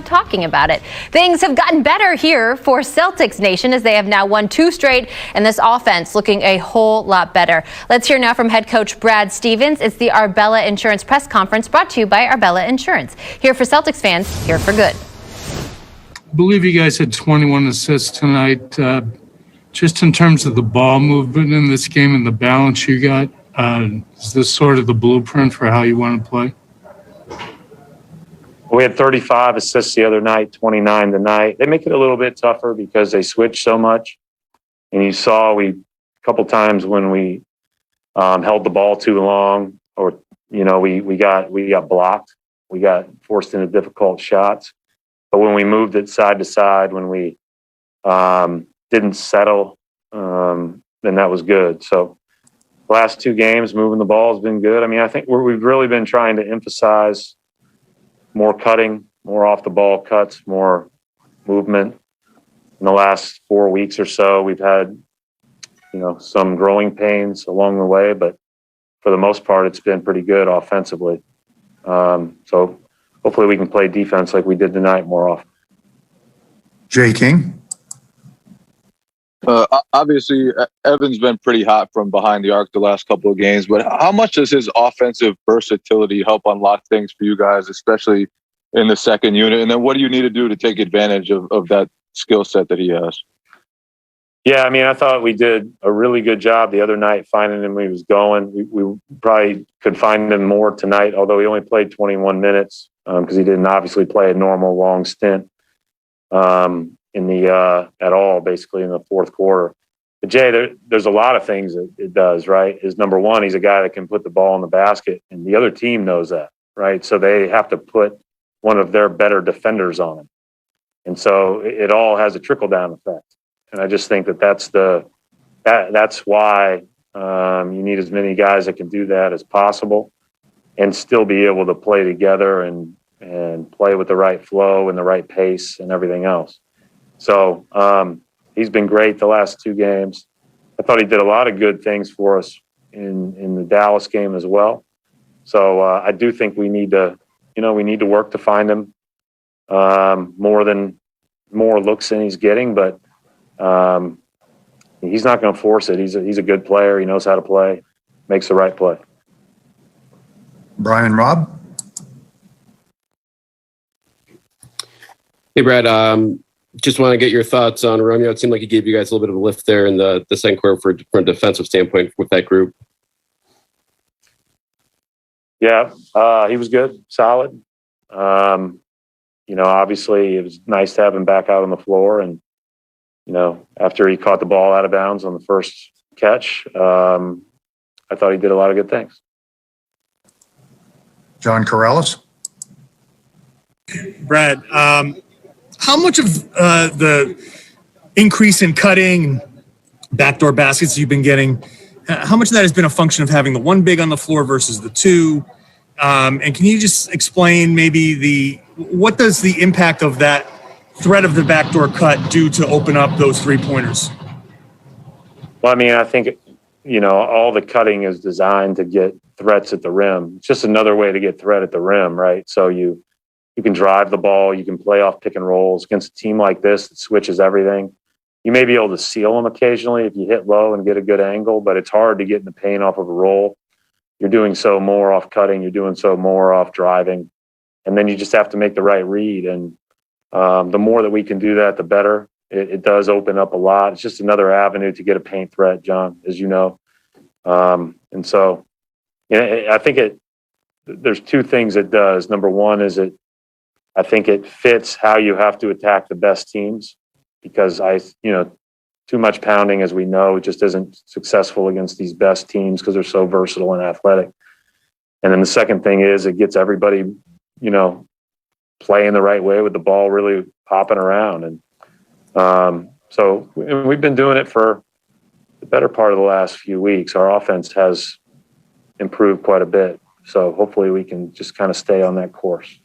talking about it. Things have gotten better here for Celtics Nation as they have now won 2 straight, and this offense looking a whole lot better. Let's hear now from head coach Brad Stevens. It's the Arbella Insurance press conference brought to you by Arbella Insurance. Here for Celtics fans, here for good. I believe you guys had 21 assists tonight. Just in terms of the ball movement in this game and the balance you got, is this sort of the blueprint for how you want to play? We had 35 assists the other night, 29 tonight. They make it a little bit tougher because they switch so much. And you saw a couple times when we held the ball too long, or we got blocked. We got forced into difficult shots. But when we moved it side to side, when we didn't settle, then that was good. So last 2 games, moving the ball has been good. I mean, I think we've really been trying to emphasize more cutting, more off the ball cuts, more movement. In the last 4 weeks or so, we've had, some growing pains along the way, but for the most part, it's been pretty good offensively. So hopefully we can play defense like we did tonight more often. Jay King. Obviously, Evan's been pretty hot from behind the arc the last couple of games, but how much does his offensive versatility help unlock things for you guys, especially in the second unit? And then what do you need to do to take advantage of that skill set that he has? Yeah, I mean, I thought we did a really good job the other night finding him when he was going. We probably could find him more tonight, although he only played 21 minutes because he didn't obviously play a normal long stint. At all, basically in the fourth quarter. But Jay, there's a lot of things that it does, right? Is number one, he's a guy that can put the ball in the basket, and the other team knows that, right? So they have to put one of their better defenders on him. And so it all has a trickle-down effect. And I just think that's why you need as many guys that can do that as possible and still be able to play together and play with the right flow and the right pace and everything else. So he's been great the last 2 games. I thought he did a lot of good things for us in the Dallas game as well. So I do think we need to work to find him more looks than he's getting, but he's not going to force it. He's a good player. He knows how to play, makes the right play. Brian Robb. Hey, Brad. Just want to get your thoughts on Romeo. It seemed like he gave you guys a little bit of a lift there in the second quarter from a defensive standpoint with that group. Yeah, he was good, solid. Obviously it was nice to have him back out on the floor. And, after he caught the ball out of bounds on the first catch, I thought he did a lot of good things. John Corrales. Brad, how much of the increase in cutting and backdoor baskets you've been getting, how much of that has been a function of having the 1 big on the floor versus the 2? And can you just explain maybe what does the impact of that threat of the backdoor cut do to open up those 3-pointers? Well, I mean, I think, all the cutting is designed to get threats at the rim. It's just another way to get threat at the rim, right? So you can drive the ball. You can play off pick and rolls against a team like this that switches everything. You may be able to seal them occasionally if you hit low and get a good angle, but it's hard to get in the paint off of a roll. You're doing so more off cutting. You're doing so more off driving. And then you just have to make the right read. And the more that we can do that, the better. It does open up a lot. It's just another avenue to get a paint threat, John, as you know. And so I think there's 2 things it does. Number one is I think it fits how you have to attack the best teams because too much pounding, as we know, just isn't successful against these best teams because they're so versatile and athletic. And then the second thing is it gets everybody, playing the right way with the ball really popping around. And so we've been doing it for the better part of the last few weeks. Our offense has improved quite a bit. So hopefully we can just kind of stay on that course.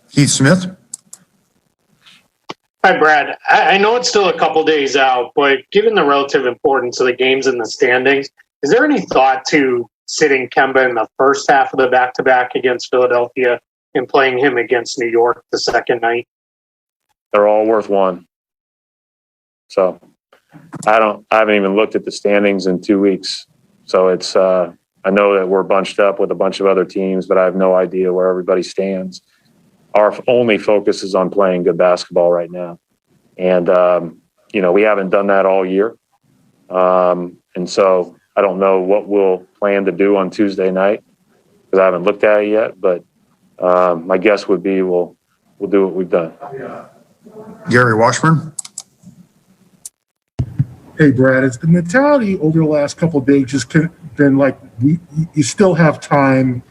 Keith Smith. Hi, Brad. I know it's still a couple days out, but given the relative importance of the games in the standings, is there any thought to sitting Kemba in the first half of the back-to-back against Philadelphia in playing him against New York the second night? They're all worth one. So I haven't even looked at the standings in 2 weeks. So it's, I know that we're bunched up with a bunch of other teams, but I have no idea where everybody stands. Our only focus is on playing good basketball right now. And, we haven't done that all year. And so I don't know what we'll plan to do on Tuesday night because I haven't looked at it yet. But my guess would be we'll do what we've done. Gary Washburn. Hey, Brad, has the mentality over the last couple of days just been like you still have time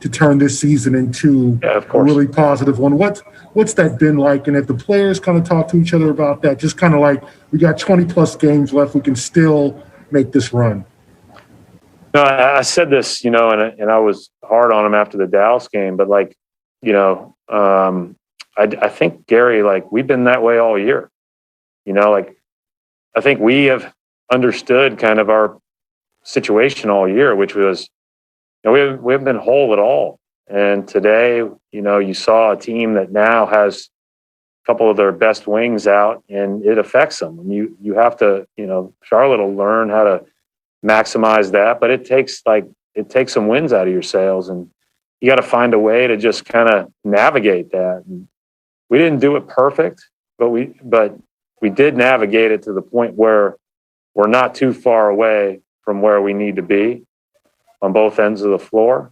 to turn this season into a really positive one? What's that been like? And if the players kind of talk to each other about that, just kind of like we got 20 plus games left, we can still make this run. No, I said this, and I was hard on him after the Dallas game, but I think Gary, we've been that way all year, I think we have understood kind of our situation all year, which was, we haven't been whole at all. And today, you saw a team that now has a couple of their best wings out, and it affects them. And you have to, Charlotte will learn how to maximize that, but it takes some wins out of your sails, and you got to find a way to just kind of navigate that. And we didn't do it perfect, but we did navigate it to the point where we're not too far away from where we need to be on both ends of the floor.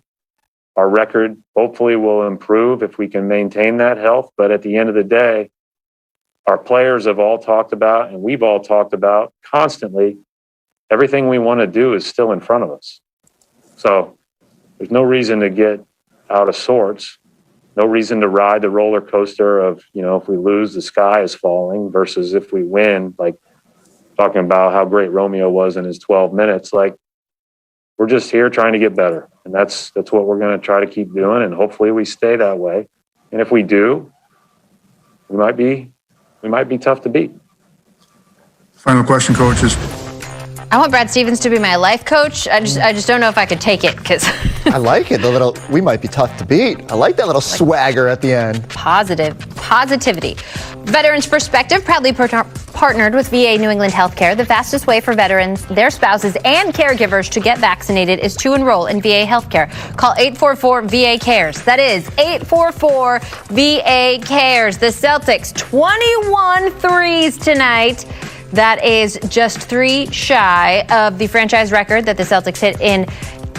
Our record hopefully will improve if we can maintain that health. But at the end of the day, our players have all talked about, and we've all talked about constantly, everything we want to do is still in front of us. So there's no reason to get out of sorts. No reason to ride the roller coaster of, if we lose, the sky is falling versus if we win, talking about how great Romeo was in his 12 minutes. We're just here trying to get better. And that's what we're going to try to keep doing. And hopefully we stay that way. And if we do, we might be tough to beat. Final question, coaches. I want Brad Stevens to be my life coach. I just don't know if I could take it because I like it. We might be tough to beat. I like that little swagger at the end. Positivity. Veterans Perspective proudly partnered with VA New England Healthcare. The fastest way for veterans, their spouses, and caregivers to get vaccinated is to enroll in VA Healthcare. Call 844-VA-CARES. That is 844-VA-CARES. The Celtics 21 threes tonight. That is just 3 shy of the franchise record that the Celtics hit in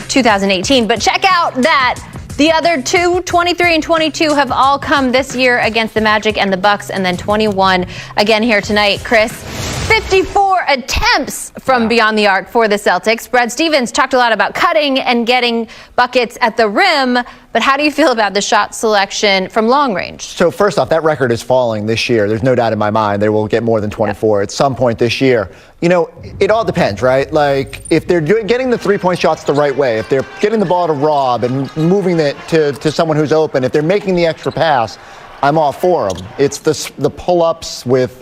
2018. But check out that the other 23 and 22 have all come this year against the Magic and the Bucks, and then 21 again here tonight. Chris, 54 attempts from beyond the arc for the Celtics. Brad Stevens talked a lot about cutting and getting buckets at the rim, but how do you feel about the shot selection from long range? So first off, that record is falling this year. There's no doubt in my mind they will get more than 24 at some point this year. It all depends, right? If they're getting the three-point shots the right way, if they're getting the ball to Rob and moving it to someone who's open, if they're making the extra pass, I'm all for them. It's the pull-ups with,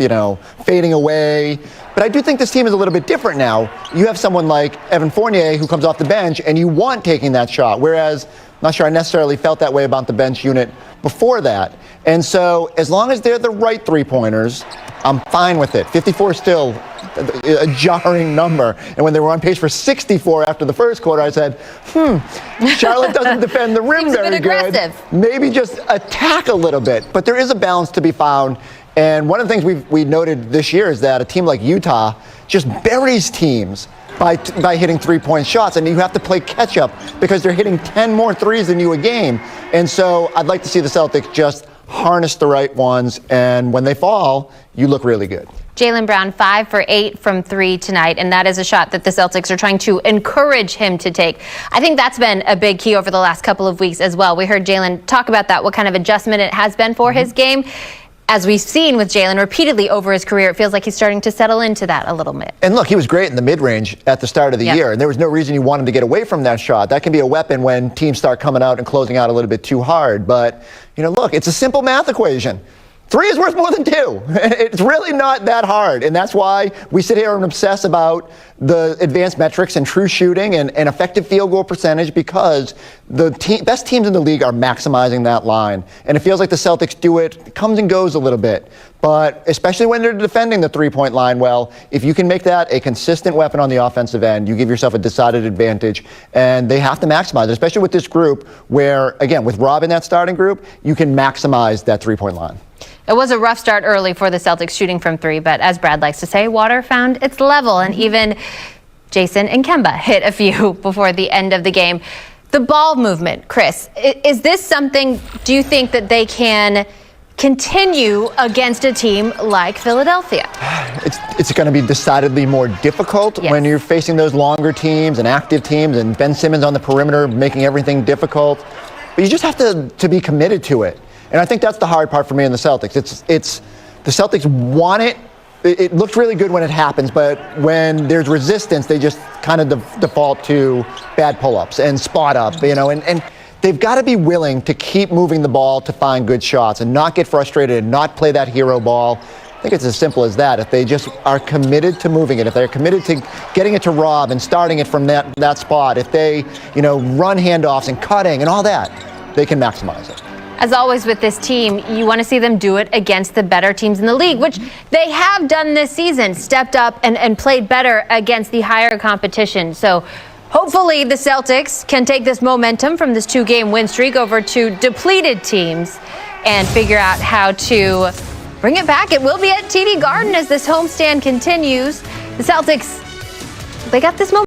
fading away. But I do think this team is a little bit different now. You have someone like Evan Fournier who comes off the bench, and you want taking that shot, whereas I'm not sure I necessarily felt that way about the bench unit before that. And so as long as they're the right three-pointers, I'm fine with it. 54 is still a jarring number. And when they were on pace for 64 after the first quarter, I said, Charlotte doesn't defend the rim very good. Maybe just attack a little bit. But there is a balance to be found. And one of the things we noted this year is that a team like Utah just buries teams by hitting three-point shots, and you have to play catch-up because they're hitting 10 more threes than you a game. And so I'd like to see the Celtics just harness the right ones, and when they fall, you look really good. Jaylen Brown, 5 for 8 from 3 tonight, and that is a shot that the Celtics are trying to encourage him to take. I think that's been a big key over the last couple of weeks as well. We heard Jaylen talk about that, what kind of adjustment it has been for his game. As we've seen with Jaylen repeatedly over his career, it feels like he's starting to settle into that a little bit. And look, he was great in the mid-range at the start of the year, and there was no reason you want him to get away from that shot. That can be a weapon when teams start coming out and closing out a little bit too hard. But, look, it's a simple math equation. 3 is worth more than 2. It's really not that hard. And that's why we sit here and obsess about the advanced metrics and true shooting and effective field goal percentage, because the best teams in the league are maximizing that line. And it feels like the Celtics do it. It comes and goes a little bit. But especially when they're defending the three-point line well, if you can make that a consistent weapon on the offensive end, you give yourself a decided advantage. And they have to maximize it, especially with this group where, again, with Rob in that starting group, you can maximize that three-point line. It was a rough start early for the Celtics shooting from 3, but as Brad likes to say, water found its level, and even Jayson and Kemba hit a few before the end of the game. The ball movement, Chris, is this something, do you think, that they can continue against a team like Philadelphia? It's going to be decidedly more difficult when you're facing those longer teams and active teams, and Ben Simmons on the perimeter making everything difficult. But you just have to be committed to it. And I think that's the hard part for me in the Celtics. It's the Celtics want it. It looks really good when it happens, but when there's resistance, they just kind of default to bad pull-ups and spot up, and they've got to be willing to keep moving the ball to find good shots and not get frustrated and not play that hero ball. I think it's as simple as that. If they just are committed to moving it, if they're committed to getting it to Rob and starting it from that spot, if they, run handoffs and cutting and all that, they can maximize it. As always with this team, you want to see them do it against the better teams in the league, which they have done this season, stepped up and played better against the higher competition. So hopefully the Celtics can take this momentum from this 2-game win streak over to depleted teams and figure out how to bring it back. It will be at TD Garden as this homestand continues. The Celtics, they got this momentum.